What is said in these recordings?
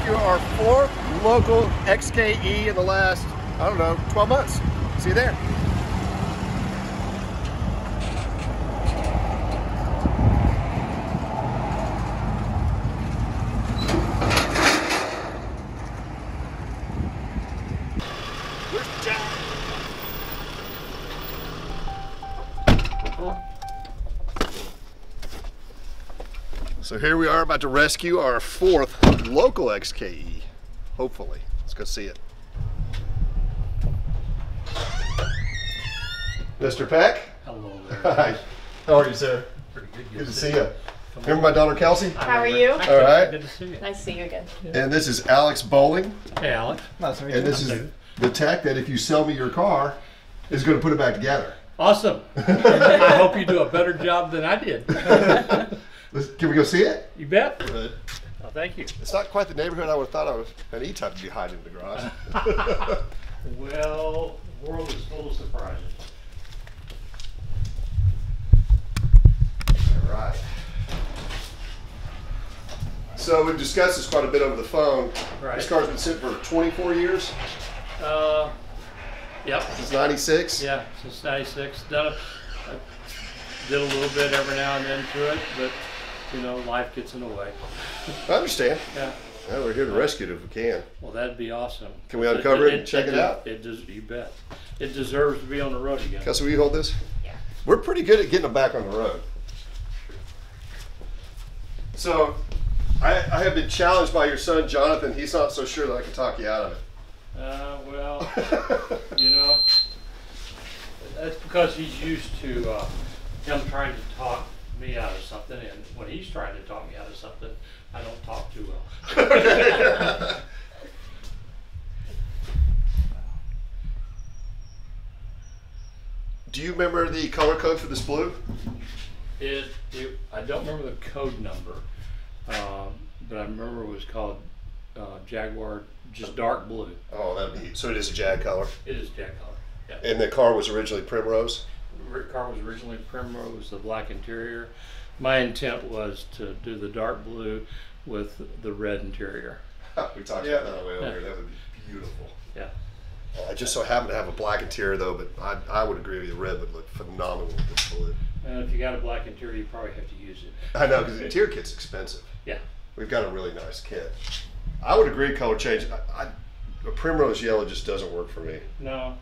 rescue our fourth local XKE in the last, I don't know, 12 months. See you there. Where's Jack? So here we are about to rescue our fourth local XKE, hopefully. Let's go see it. Mr. Peck? Hello there. Hi. How are you, sir? Pretty good. Good to see you. Remember my daughter Kelsey? How are you? All right. Good to see you. Nice to see you again. And this is Alex Bowling. Hey, Alex. Nice to meet you. And this is the tech that if you sell me your car, is going to put it back together. Awesome. I hope you do a better job than I did. Can we go see it? You bet. Good. Oh, thank you. It's not quite the neighborhood I would have thought I was an E-Type to be hiding in the garage. Well, the world is full of surprises. All right. So we've discussed this quite a bit over the phone. Right. This car's been sitting for 24 years. Yep. Since 96. Yeah, since 96. I did a little bit every now and then to it, but you know, life gets in the way. I understand. Yeah. Well, we're here to rescue it if we can. Well, that'd be awesome. Can we uncover it and check it out? You bet. It deserves to be on the road again. Kelsey, will you hold this? Yeah. We're pretty good at getting them back on the road. So, I have been challenged by your son, Jonathan. He's not so sure that I can talk you out of it. Well, you know, that's because he's used to him trying to talk me out of something, and when he's trying to talk me out of something, I don't talk too well. Do you remember the color code for this blue? I don't remember the code number, but I remember it was called Jaguar, just dark blue. Oh, that'd be, so it is a Jag color. It is Jag color. Yeah. And the car was originally Primrose? The car was originally Primrose, the black interior. My intent was to do the dark blue with the red interior. We talked about that on the way over here. That would be beautiful. Yeah. I just so happen to have a black interior though, but I would agree with you. Red would look phenomenal with this blue. And if you got a black interior, you probably have to use it. I know, because the interior kit's expensive. Yeah. We've got a really nice kit. I would agree color change. A primrose yellow just doesn't work for me. No.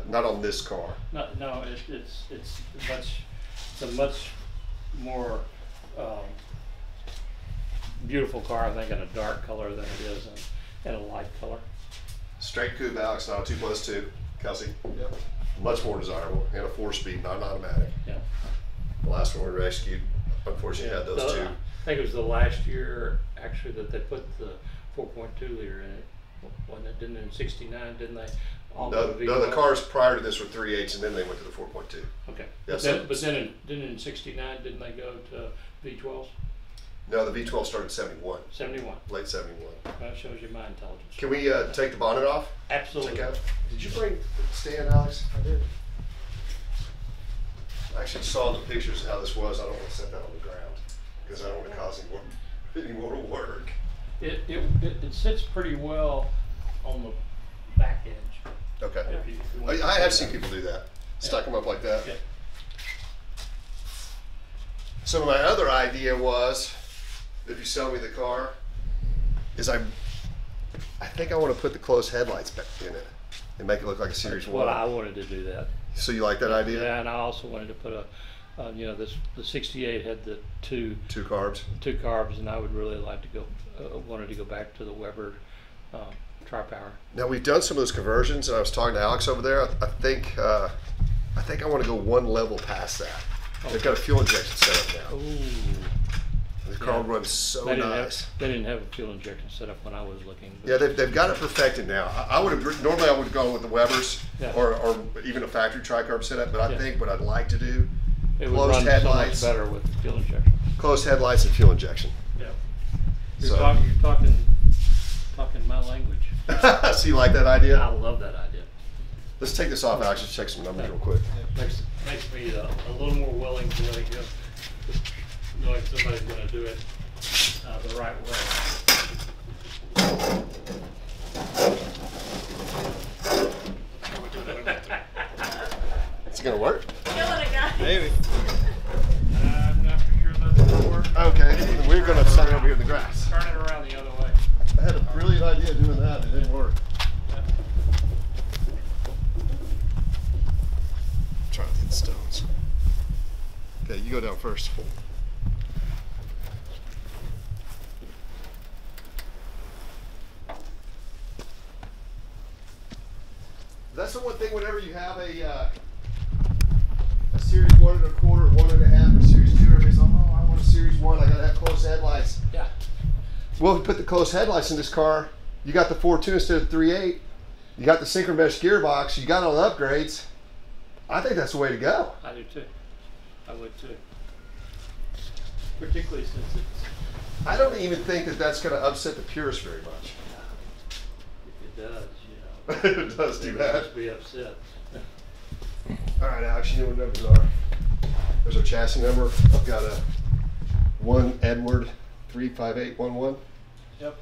Not on this car. No, it's a much more beautiful car, I think, in a dark color than it is in a light color. Straight coupe, Alex, not a 2+2. Kelsey? Yep. Much more desirable, and a 4-speed, not an automatic. Yeah. The last one we rescued, unfortunately, had those two. I think it was the last year, actually, that they put the 4.2 liter in it. Wasn't it? Didn't in '69, didn't they? No, the cars prior to this were 3.8s, and then they went to the 4.2. Okay. Yeah, but then in '69, didn't they go to V12s? No, the V12 started in 71. 71. Late 71. That shows you my intelligence. Can we take the bonnet off? Absolutely. Check out. Did you bring the stand, Alex? I did. I actually saw the pictures of how this was. I don't want to set that on the ground because I don't want to cause any more work. It sits pretty well on the back edge. Okay. If you I have seen people do that. Stuck them up like that. Okay. So my other idea was, if you sell me the car, is I think I want to put the closed headlights back in it and make it look like a Series 1. Well, I wanted to do that. So you like that idea? Yeah, and I also wanted to put the '68 had the two carbs, and I would really like to go, wanted to go back to the Weber tri-power. Now we've done some of those conversions, and I was talking to Alex over there. I think I want to go one level past that. Okay. They've got a fuel injection setup now. Ooh. The car runs so nice. They didn't have a fuel injection setup when I was looking. Yeah, they've got it perfected now. I would have normally I would have gone with the Webers or even a factory tri-carb setup, but I think what I'd like to do, it would run so much better with fuel injection. Closed headlights and fuel injection. Yeah. You're talking my language. So you like that idea? I love that idea. Let's take this off, Alex. Just check some numbers real quick. Makes me a little more willing to let it go, knowing somebody's going to do it the right way. Is it gonna work? Killing it, guys. Maybe. I'm not for sure that's gonna work. Okay, then we're gonna set it over here in the grass. Turn it around the other way. I had a brilliant idea doing that. It didn't work. Trying to hit stones. Okay, you go down first. That's the one thing whenever you have a series 1 1/4, 1 1/2, or series 2, everybody's like, oh, I want a series 1, I gotta have close headlights. Yeah. Well, if you put the close headlights in this car, you got the 4.2 instead of 3.8, you got the synchro mesh gearbox, you got all the upgrades. I think that's the way to go. I do too. I would too. Particularly since it's, I don't even think that that's going to upset the purists very much. if it does, you know. It does do They that. must be upset. All right, Alex, you know what numbers are. There's our chassis number. I've got a 1 Edward 35811. Yep.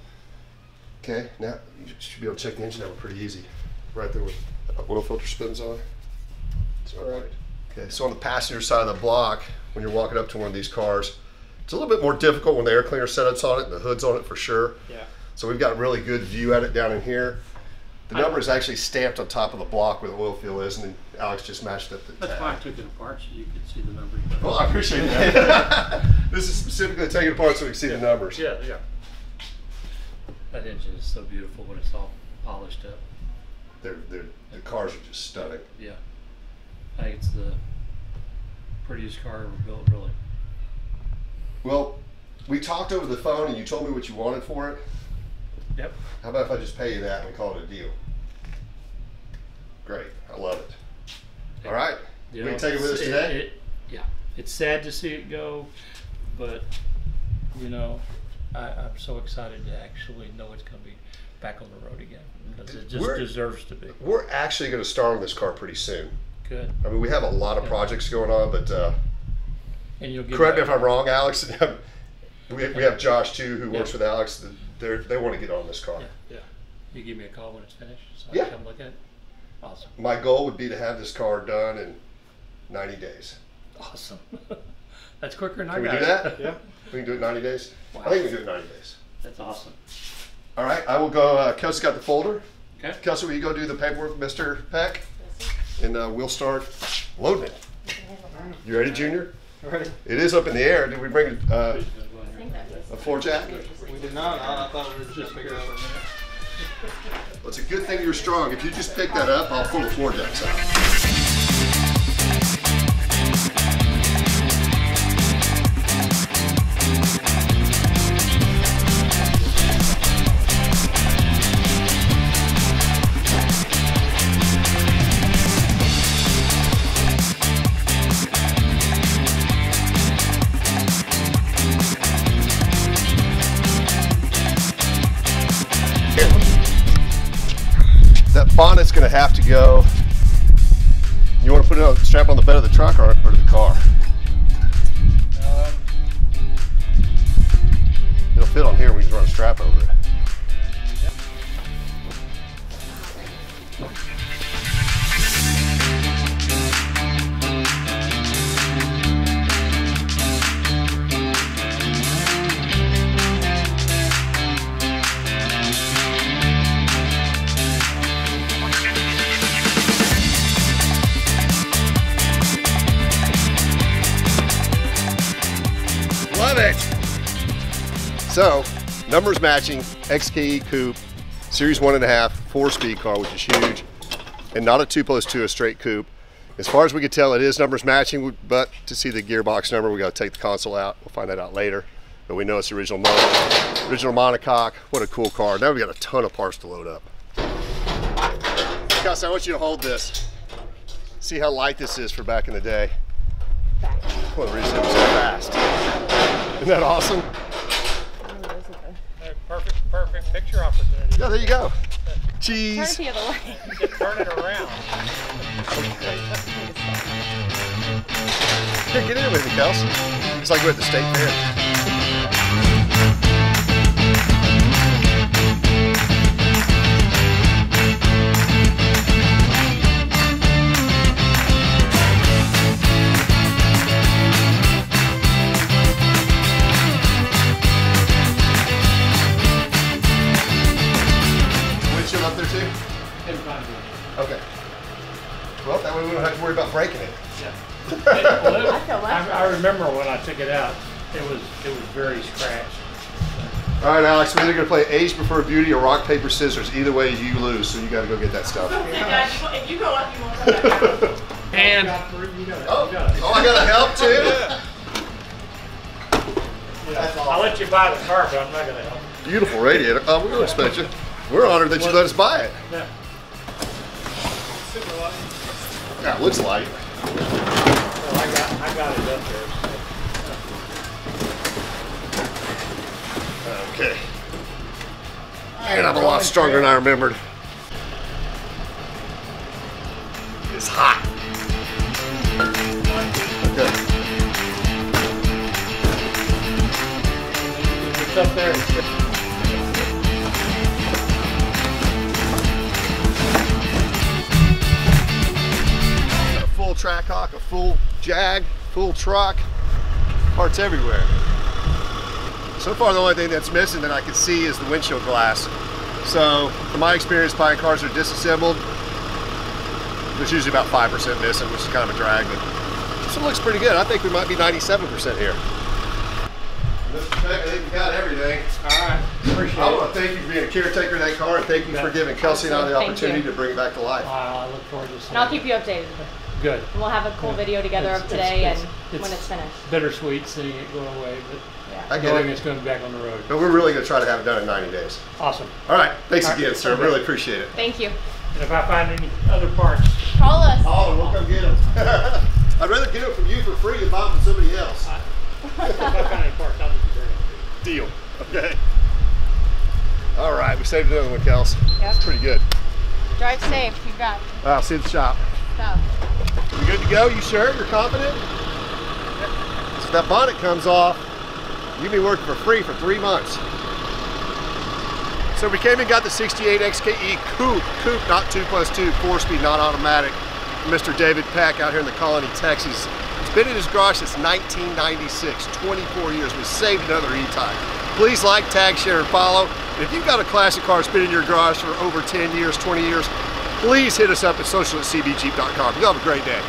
Okay, now you should be able to check the engine number pretty easy. Right there with oil filter spins on. That's correct. Okay, so on the passenger side of the block, when you're walking up to one of these cars, it's a little bit more difficult when the air cleaner setup's on it and the hood's on it for sure. Yeah. So we've got a really good view at it down in here. The number is actually stamped on top of the block where the oil fill is, and then Alex just matched up the tag. That's why I took it apart so you could see the numbers. Well, I appreciate that. This is specifically taken apart so we can see the numbers. Yeah, yeah. That engine is so beautiful when it's all polished up. The cars are just stunning. Yeah. I think it's the prettiest car ever built, really. Well, we talked over the phone and you told me what you wanted for it. Yep. How about if I just pay you that and we call it a deal? Great, I love it. All right, You we know, can take it with us today? Yeah. It's sad to see it go, but, you know, I'm so excited to actually know it's going to be back on the road again. Because it just deserves to be. We're actually going to start on this car pretty soon. Good. I mean, we have a lot of projects going on, but And you'll get correct me back- if I'm wrong, Alex. We have Josh too, who works Yeah. with Alex. They want to get on this car. Yeah, yeah. You give me a call when it's finished so I Yeah. can come look at it? Awesome. My goal would be to have this car done in 90 days. Awesome. That's quicker than I Can we got do it. that? Yeah. We can do it in 90 days? Wow. I think we can do it in 90 days. That's awesome. All right, I will go. Kelsey's got the folder. Okay. Kelsey, will you go do the paperwork, Mr. Peck? And we'll start loading it. You ready, Junior? Ready? It is up in the air. Did we bring Who's gonna go in I think here? that was. a floor jack? We did not. I thought we were just Just pick it here up. for a minute. Well, it's a good thing you're strong. If you just pick that up, I'll pull the floor jacks out. That bonnet's going to have to go. You want to put it on, strap on the bed of the truck or the car? It'll fit on here. We can run a strap over it. Love it. So, numbers matching, XKE Coupe, Series 1.5, 4-speed car, which is huge, and not a 2+2, a straight coupe. As far as we can tell, it is numbers matching, but to see the gearbox number, we got to take the console out. We'll find that out later. But we know it's the original motor, original monocoque. What a cool car. Now we got a ton of parts to load up. Gus, I want you to hold this. See how light this is for back in the day. One of the reasons it was so fast. Isn't that awesome? Perfect picture opportunity. Yeah, there you go. Turn it Cheese. the other way. Just turn it around. Here, get in with me, Kels. It's like we're at the state fair. 10 times a Okay. Well, that way we don't have to worry about breaking it. Yeah. Well, I feel less I remember when I took it out, it was very scratched. All right, Alex, we're either going to play Age Before Beauty or Rock, Paper, Scissors. Either way, you lose, so you got to go get that stuff. If you go up, you won't come back down. And Oh, I got to help too? yeah, I'll let you buy the car, but I'm not going to help. Beautiful radiator. Oh, we don't expect you. We're honored that you let us buy it. Yeah. Super light. Yeah, it looks light. Well, I got it up there. Okay. Man, I'm a lot stronger than I remembered. It's hot. Okay. It's up there. Got a full track hawk, a full Jag, full truck, parts everywhere. So far, the only thing that's missing that I can see is the windshield glass. So, from my experience buying cars that are disassembled, there's usually about 5% missing, which is kind of a drag, but this one looks pretty good. I think we might be 97% here. I think we got everything. All right. Appreciate I it. want to thank you for being a caretaker of that car, and thank you for giving Kelsey and I the Thank opportunity you. to bring it back to life. I look forward to seeing And I'll keep you updated. Good. And we'll have a cool video together of today and when it's finished. Bittersweet seeing it go away, but I get knowing it. it's going back on the road. But we're really going to try to have it done in 90 days. Awesome. All right. Thanks All right. again, sir. Okay. Really appreciate it. Thank you. And if I find any other parts, Call us. Oh, we'll come get them. I'd rather get them from you for free than buy them from somebody else. if I find any parts, I'll just bring them. Deal. Okay. All right. We saved another one, Kels. Yep. That's pretty good. Drive safe. You got I'll see you at the shop. stuff. You good to go? You sure? You're confident? So that bonnet comes off, you'll be working for free for 3 months. So we came and got the 68 XKE Coupe, not 2+2, 4-speed, not automatic. Mr. David Peck out here in the Colony, Texas. It's been in his garage since 1996, 24 years. We saved another E-Type. Please like, tag, share, and follow. And if you've got a classic car that's been in your garage for over 10 years, 20 years, please hit us up at social@cbjeep.com. You have a great day.